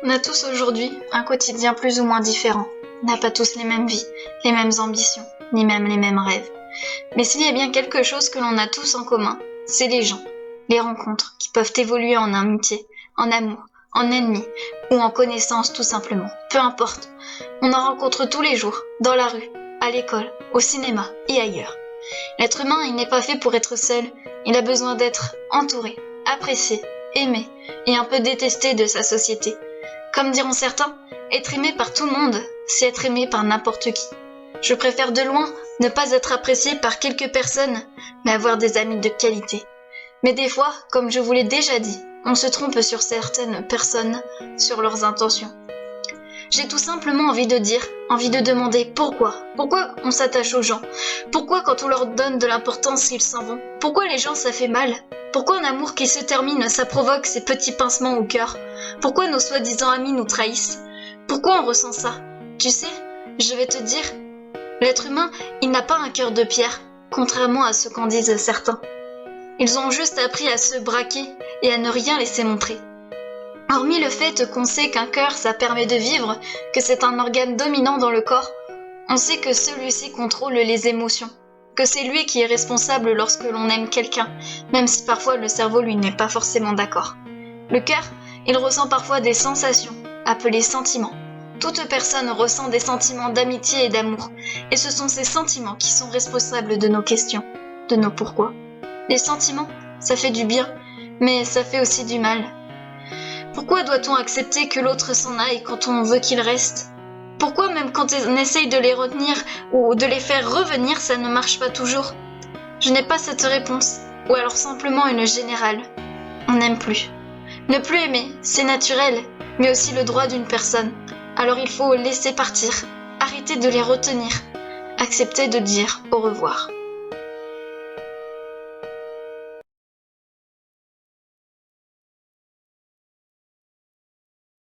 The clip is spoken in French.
On a tous aujourd'hui un quotidien plus ou moins différent. On n'a pas tous les mêmes vies, les mêmes ambitions, ni même les mêmes rêves. Mais s'il y a bien quelque chose que l'on a tous en commun, c'est les gens, les rencontres qui peuvent évoluer en amitié, en amour, en ennemi ou en connaissance tout simplement. Peu importe, on en rencontre tous les jours, dans la rue, à l'école, au cinéma et ailleurs. L'être humain, il n'est pas fait pour être seul, il a besoin d'être entouré, apprécié, aimé et un peu détesté de sa société. Comme diront certains, être aimé par tout le monde, c'est être aimé par n'importe qui. Je préfère de loin ne pas être apprécié par quelques personnes, mais avoir des amis de qualité. Mais des fois, comme je vous l'ai déjà dit, on se trompe sur certaines personnes, sur leurs intentions. J'ai tout simplement envie de demander pourquoi. Pourquoi on s'attache aux gens? Pourquoi quand on leur donne de l'importance, ils s'en vont? Pourquoi les gens ça fait mal? Pourquoi un amour qui se termine, ça provoque ces petits pincements au cœur? Pourquoi nos soi-disant amis nous trahissent? Pourquoi on ressent ça? Tu sais, je vais te dire, l'être humain, il n'a pas un cœur de pierre, contrairement à ce qu'en disent certains. Ils ont juste appris à se braquer et à ne rien laisser montrer. Hormis le fait qu'on sait qu'un cœur, ça permet de vivre, que c'est un organe dominant dans le corps, on sait que celui-ci contrôle les émotions, que c'est lui qui est responsable lorsque l'on aime quelqu'un, même si parfois le cerveau lui n'est pas forcément d'accord. Le cœur, il ressent parfois des sensations, appelées sentiments. Toute personne ressent des sentiments d'amitié et d'amour, et ce sont ces sentiments qui sont responsables de nos questions, de nos pourquoi. Les sentiments, ça fait du bien, mais ça fait aussi du mal. Pourquoi doit-on accepter que l'autre s'en aille quand on veut qu'il reste? Pourquoi même quand on essaye de les retenir ou de les faire revenir, ça ne marche pas toujours? Je n'ai pas cette réponse, ou alors simplement une générale. On n'aime plus. Ne plus aimer, c'est naturel, mais aussi le droit d'une personne. Alors il faut laisser partir, arrêter de les retenir, accepter de dire au revoir.